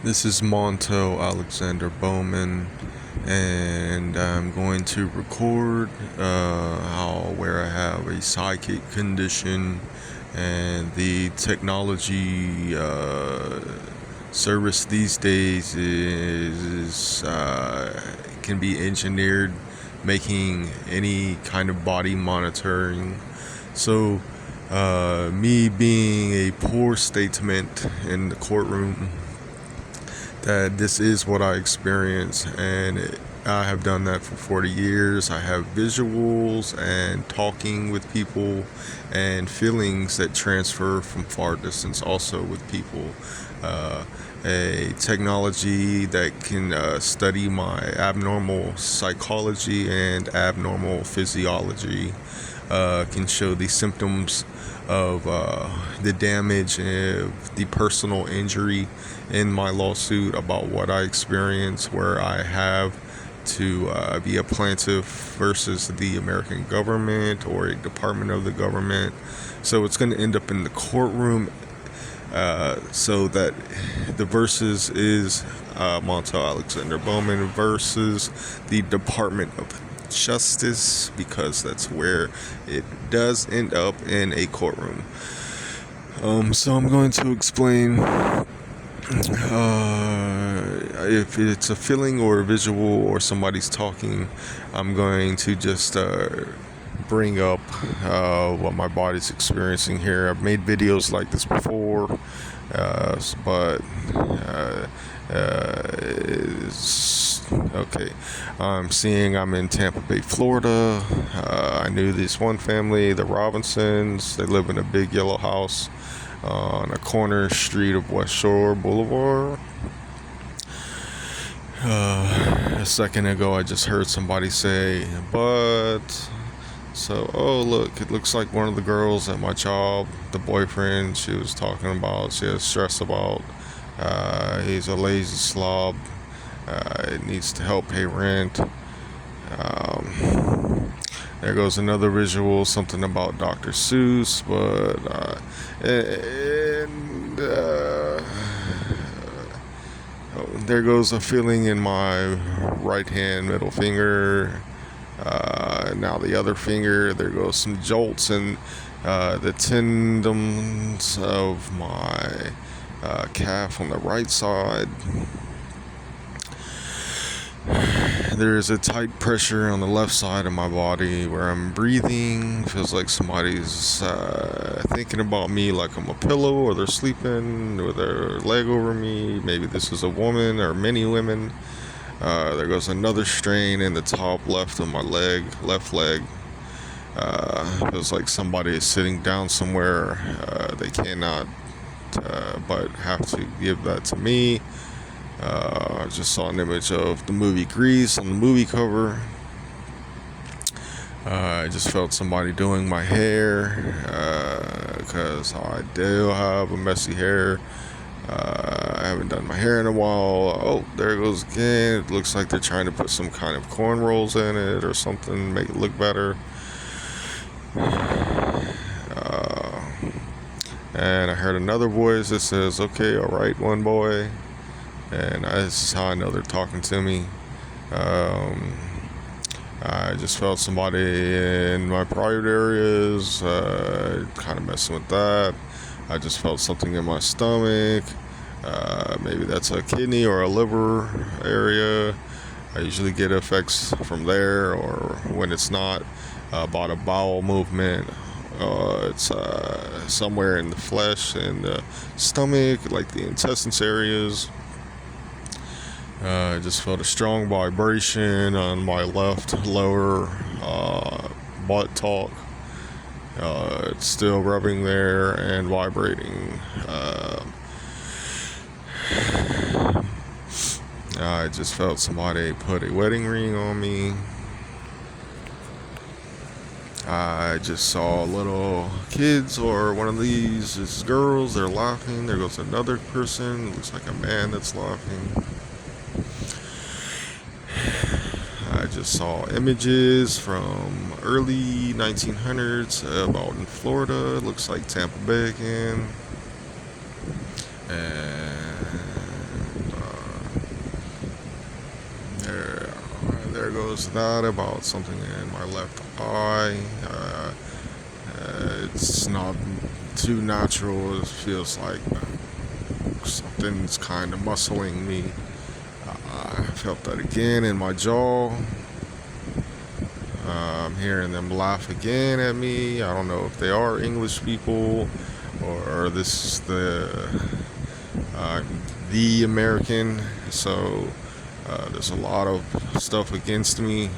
This is Monto Alexander Bowman, and I'm going to record where I have a psychic condition, and the technology service these days can be engineered, making any kind of body monitoring. So, me being a poor statement in the courtroom that this is what I experience, and I have done that for 40 years. I have visuals and talking with people and feelings that transfer from far distance also with people. A technology that can study my abnormal psychology and abnormal physiology, can show the symptoms of the damage of the personal injury in my lawsuit about what I experienced, where I have to be a plaintiff versus the American government or a department of the government. So it's going to end up in the courtroom. So that the versus is Montel Alexander Bowman versus the Department of Justice, because that's where it does end up, in a courtroom. So I'm going to explain if it's a feeling or a visual or somebody's talking. I'm going to just bring up what my body's experiencing here. I've made videos like this before, but it's okay. I'm in Tampa Bay, Florida. I knew this one family, the Robinsons. They live in a big yellow house on a corner street of West Shore Boulevard. A second ago, I just heard somebody say, oh, look, it looks like one of the girls at my job, the boyfriend she was talking about, she has stress about. He's a lazy slob. It needs to help pay rent. There goes another visual, something about Dr. Seuss, there goes a feeling in my right hand middle finger. Now the other finger, there goes some jolts in the tendons of my calf on the right side. There is a tight pressure on the left side of my body where I'm breathing. Feels like somebody's thinking about me like I'm a pillow, or they're sleeping with their leg over me. Maybe this is a woman or many women. There goes another strain in the top left of my left leg. Feels like somebody is sitting down somewhere. They cannot but have to give that to me. I just saw an image of the movie Grease on the movie cover. I just felt somebody doing my hair, because I do have a messy hair. I haven't done my hair in a while. Oh, there it goes again. It looks like they're trying to put some kind of cornrows in it or something, make it look better. And I heard another voice that says, "Okay, all right, one boy." And this is how I know they're talking to me. I just felt somebody in my private areas, kind of messing with that. I just felt something in my stomach. Maybe that's a kidney or a liver area. I usually get effects from there, or when it's not about a bowel movement. It's somewhere in the flesh and the stomach, like the intestines areas. I just felt a strong vibration on my left lower butt talk. It's still rubbing there and vibrating. I just felt somebody put a wedding ring on me. I just saw little kids, or one of these girls, they're laughing. There goes another person, it looks like a man that's laughing. I just saw images from early 1900s about in Florida. It looks like Tampa Bay again. And was that about something in my left eye. It's not too natural. It feels like something's kind of muscling me. I felt that again in my jaw. I'm hearing them laugh again at me. I don't know if they are English people or this is the American. So there's a lot of stuff against me,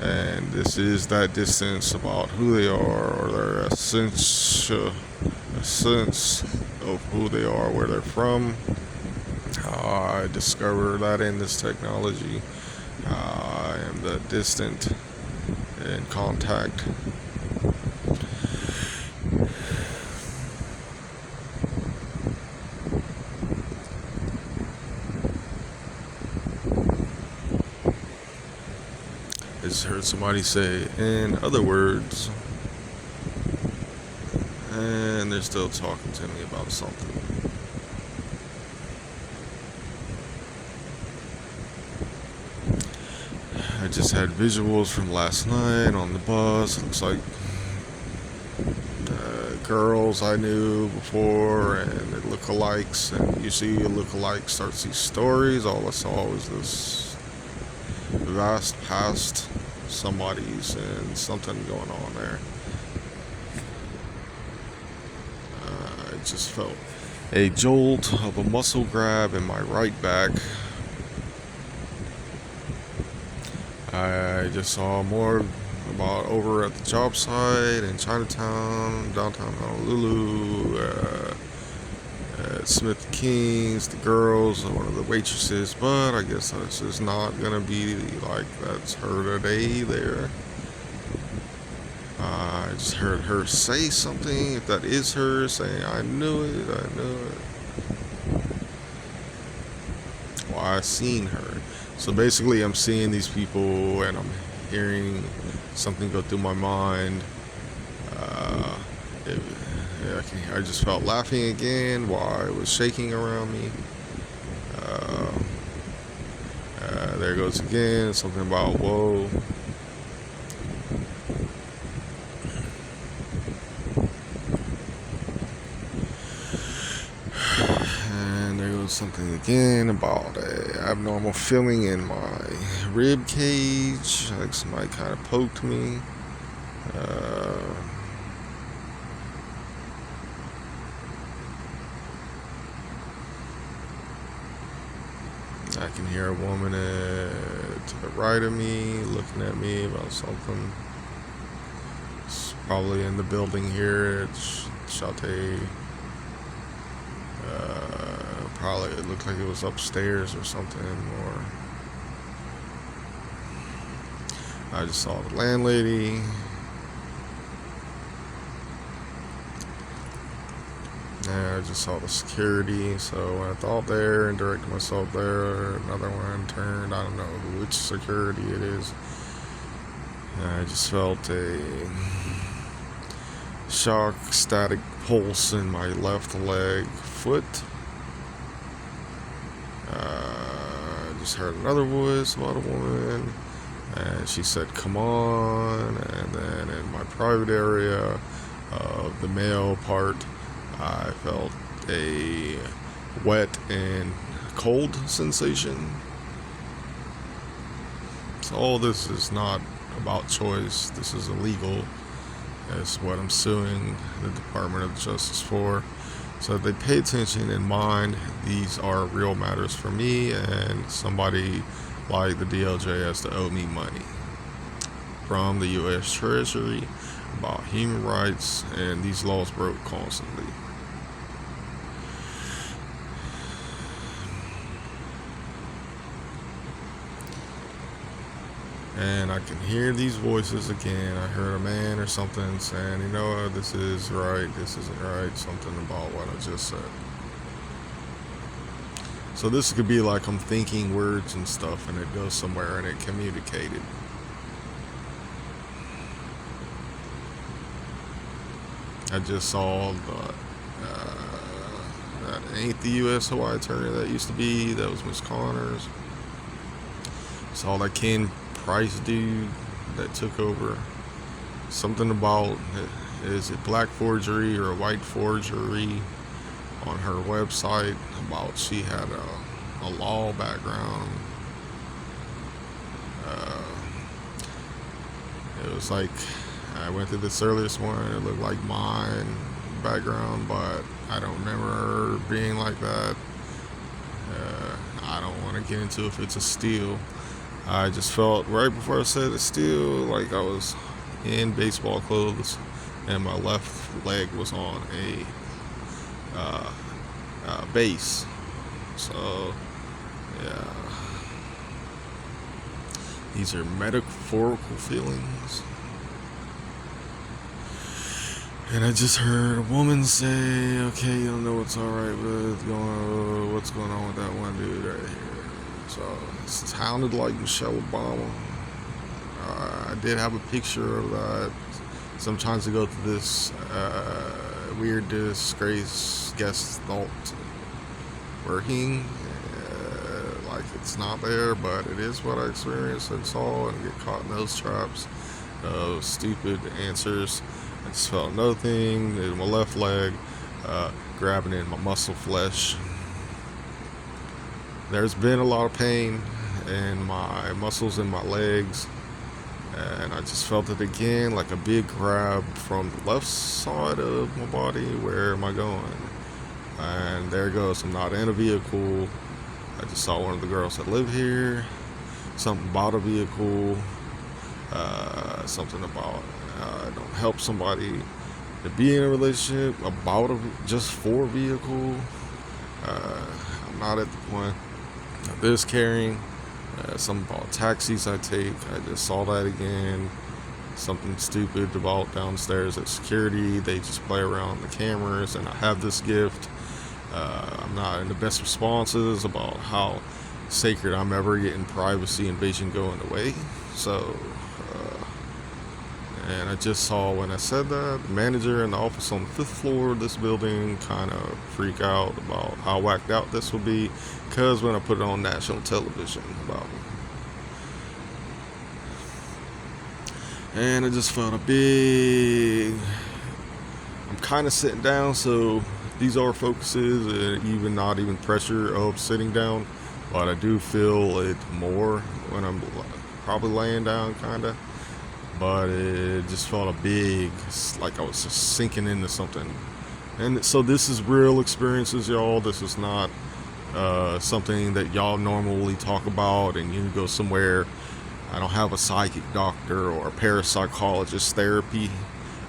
and this is that distance about who they are or their sense of who they are, where they're from. I discovered that in this technology. I am that distant in contact. I just heard somebody say, in other words, and they're still talking to me about something. I just had visuals from last night on the bus. It looks like girls I knew before and they lookalikes. And usually a lookalike starts these stories. All I saw was this vast past somebody's and something going on there. I just felt a jolt of a muscle grab in my right back. I just saw more about over at the job site in Chinatown, downtown Honolulu, at Smith King's, the girls, one of the waitresses, but I guess that's just not gonna be like that's her today there. I just heard her say something, if that is her, saying, I knew it. Well, I seen her. So basically, I'm seeing these people and I'm hearing something go through my mind. I just felt laughing again while it was shaking around me. There goes again, something about whoa. And there goes something again about a abnormal feeling in my rib cage, like somebody kind of poked me. I can hear a woman to the right of me looking at me about something. It's probably in the building here at Chate. Probably it looked like it was upstairs or something. Or I just saw the landlady. Yeah, I just saw the security, so I thought there and directed myself there. Another one turned, I don't know which security it is. I just felt a shock, static pulse in my left leg, foot. I just heard another voice about a woman, and she said, come on. And then in my private area of the male part, I felt a wet and cold sensation. So all this is not about choice. This is illegal. That's what I'm suing the Department of Justice for. So if they pay attention and mind, these are real matters for me, and somebody like the DLJ has to owe me money from the U.S. Treasury about human rights, and these laws broke constantly. And I can hear these voices again. I heard a man or something saying, you know what, this is right, this isn't right, something about what I just said. So this could be like I'm thinking words and stuff and it goes somewhere and it communicated. I just saw that ain't the U.S. Hawaii attorney that used to be, that was Miss Connors. Saw that Ken Price dude that took over. Something about, is it black forgery or white forgery on her website, about she had a law background. Uh, it was like, I went through this earlier this morning, it looked like mine background, but I don't remember her being like that. I don't want to get into if it's a steal. I just felt right before I said it's steal, like I was in baseball clothes and my left leg was on a base. So, yeah. These are metaphorical feelings. And I just heard a woman say, okay, you don't know what's alright with what's going on with that one dude right here. So it sounded like Michelle Obama. I did have a picture of that. Sometimes I go through this weird disgrace guest thought working. Like it's not there, but it is what I experienced and saw, and get caught in those traps of stupid answers. I just felt another thing in my left leg, grabbing in my muscle flesh. There's been a lot of pain in my muscles in my legs, and I just felt it again, like a big grab from the left side of my body. Where am I going? And there it goes. I'm not in a vehicle. I just saw one of the girls that live here. Something about a vehicle. Something about don't help somebody to be in a relationship about just for a vehicle. I'm not at the point of this carrying. Something about taxis I take. I just saw that again. Something stupid about downstairs at security. They just play around the cameras, and I have this gift. I'm not in the best responses about how sacred I'm ever getting privacy invasion going away. So, and I just saw when I said that, the manager in the office on the 5th floor of this building kind of freak out about how whacked out this will be, because when I put it on national television about me. And I just felt a big, I'm kind of sitting down, so these are focuses, and even not even pressure of sitting down, but I do feel it more when I'm probably laying down, kind of. But it just felt a big, like I was just sinking into something. And so this is real experiences, y'all. This is not something that y'all normally talk about and you go somewhere. I don't have a psychic doctor or a parapsychologist therapy.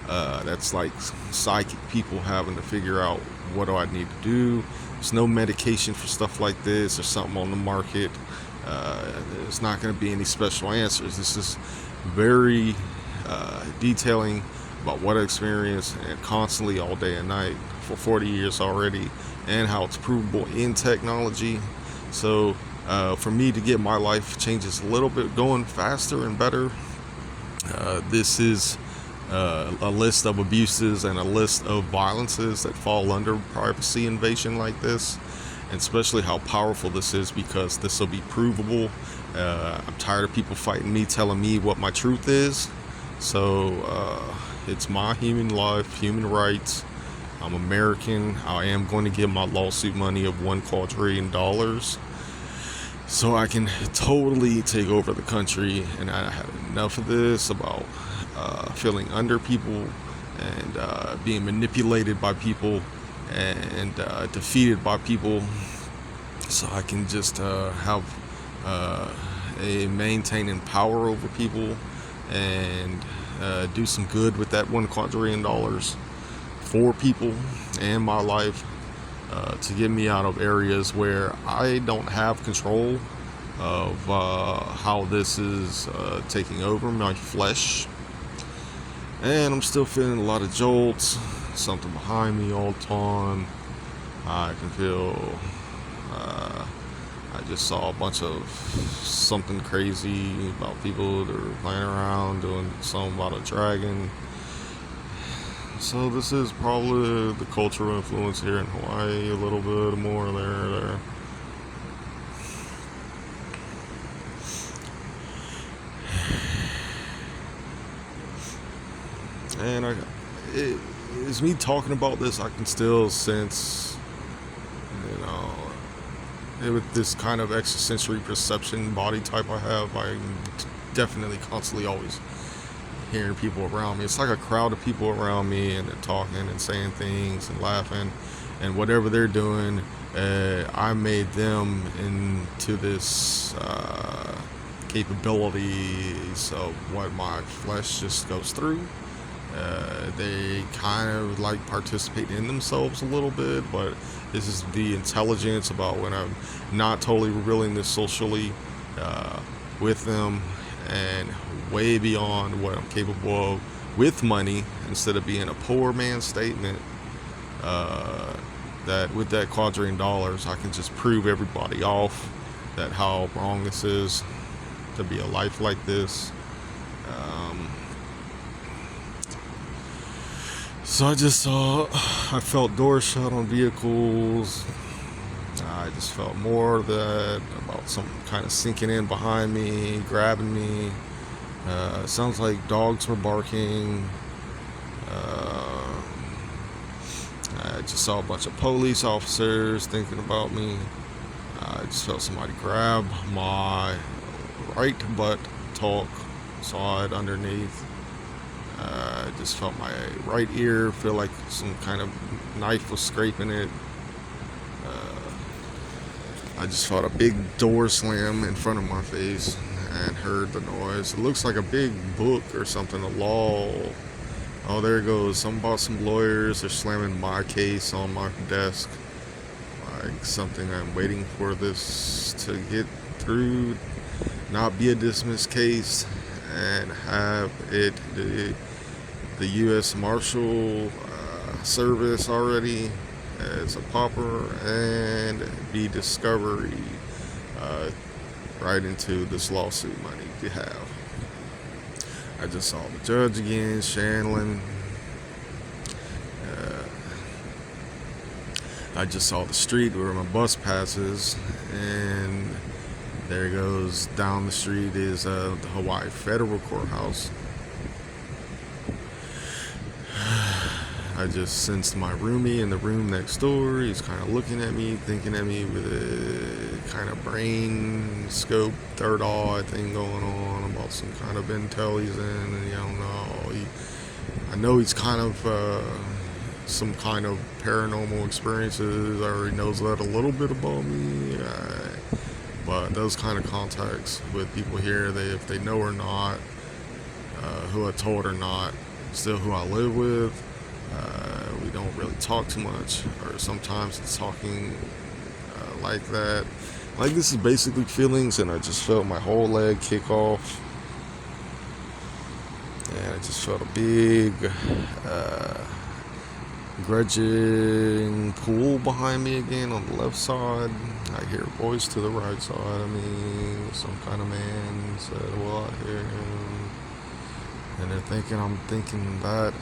That's like psychic people having to figure out what do I need to do. There's no medication for stuff like this or something on the market. There's not going to be any special answers. This is very detailing about what I experienced, and constantly all day and night for 40 years already, and how it's provable in technology. So for me to get my life changes a little bit going faster and better, this is a list of abuses and a list of violences that fall under privacy invasion like this, and especially how powerful this is, because this will be provable. I'm tired of people fighting me, telling me what my truth is. So it's my human life, human rights. I'm American. I am going to give my lawsuit money of $1 quadrillion so I can totally take over the country. And I had enough of this about feeling under people and being manipulated by people and defeated by people, so I can just have a maintaining power over people and do some good with that $1 quadrillion for people and my life, to get me out of areas where I don't have control of how this is taking over my flesh. And I'm still feeling a lot of jolts, something behind me all the time. I can feel, I just saw a bunch of something crazy about people that are playing around, doing something about a dragon. So this is probably the cultural influence here in Hawaii, a little bit more there. And it, it's me talking about this, I can still sense, you know, with this kind of extrasensory perception body type I have, I'm definitely constantly always hearing people around me. It's like a crowd of people around me, and they're talking and saying things and laughing, and whatever they're doing, I made them into this capabilities of what my flesh just goes through. They kind of like participate in themselves a little bit, but this is the intelligence about when I'm not totally revealing this socially with them, and way beyond what I'm capable of with money, instead of being a poor man's statement. That with that $250, I can just prove everybody off that how wrong this is to be a life like this. So I felt doors shut on vehicles. I just felt more of that, about some kind of sinking in behind me, grabbing me. Sounds like dogs were barking. I just saw a bunch of police officers thinking about me. I just felt somebody grab my right butt talk, saw it underneath. I just felt my right ear feel like some kind of knife was scraping it. I just felt a big door slam in front of my face and heard the noise. It looks like a big book or something, a law. Oh, there it goes. Something about some lawyers. They're slamming my case on my desk. Like something I'm waiting for this to get through, not be a dismissed case, and have it the U.S. Marshal Service already as a pauper, and be discovery right into this lawsuit money you have. I just saw the judge again, Shanlin. I just saw the street where my bus passes, and there goes down the street is the Hawaii Federal Courthouse. I just sensed my roomie in the room next door. He's kind of looking at me, thinking at me with a kind of brain scope, third eye thing going on about some kind of intel he's in, and I don't know. I know he's kind of some kind of paranormal experiences. I already knows that a little bit about me, but those kind of contacts with people here, if they know or not, who I told or not, still who I live with. We don't really talk too much, or sometimes it's talking like that. Like, this is basically feelings, and I just felt my whole leg kick off, and I just felt a big grudging pull behind me again on the left side. I hear a voice to the right side of me. Some kind of man said, well, I hear him, and they're thinking I'm thinking that.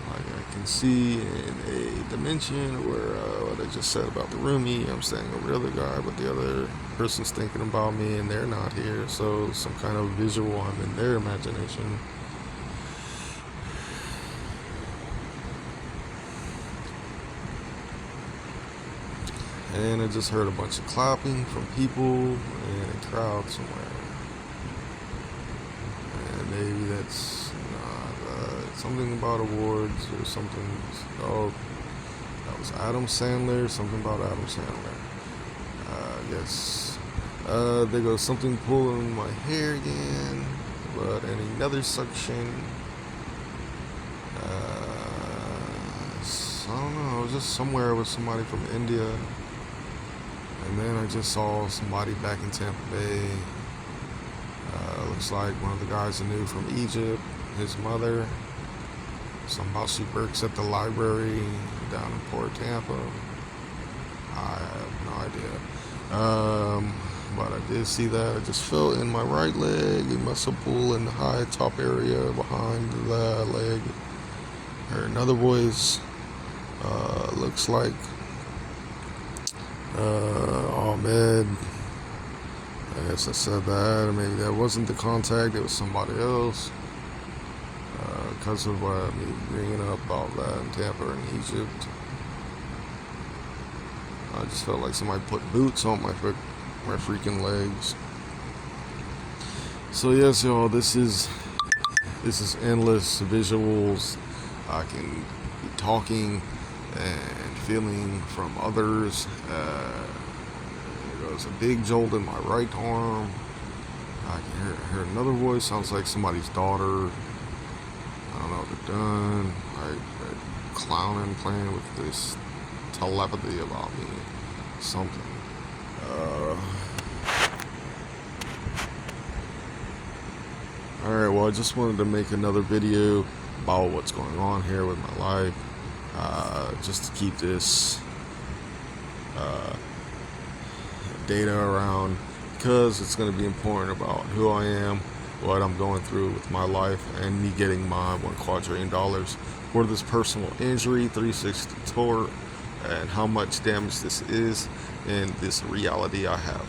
Like, I can see in a dimension where what I just said about the roomie, I'm standing over the other guy, but the other person's thinking about me and they're not here. So some kind of visual, I'm in their imagination. And I just heard a bunch of clapping from people in a crowd somewhere. And maybe that's something about awards or something. Oh, that was Adam Sandler. Something about Adam Sandler. Yes. There goes something pulling my hair again, but in another suction. I don't know. I was just somewhere with somebody from India, and then I just saw somebody back in Tampa Bay. Looks like one of the guys I knew from Egypt. His mother. Somehow she works at the library down in Port Tampa. I have no idea. But I did see that. I just felt in my right leg a muscle pull in the high top area behind the leg. Heard another voice. Looks like Ahmed. I guess I said that, or maybe that wasn't the contact. It was somebody else. because of me bringing up about that in Tampa and Egypt. I just felt like somebody put boots on my freaking legs. So yes, y'all, this is endless visuals. I can be talking and feeling from others. There was a big jolt in my right arm. I can hear another voice. Sounds like somebody's daughter. I don't know what they're doing. They're clowning, playing with this telepathy about me. Something. Alright, well, I just wanted to make another video about what's going on here with my life. Just to keep this data around, because it's going to be important about who I am, what I'm going through with my life, and me getting my $1 quadrillion for this personal injury, 360 tort, and how much damage this is in this reality I have.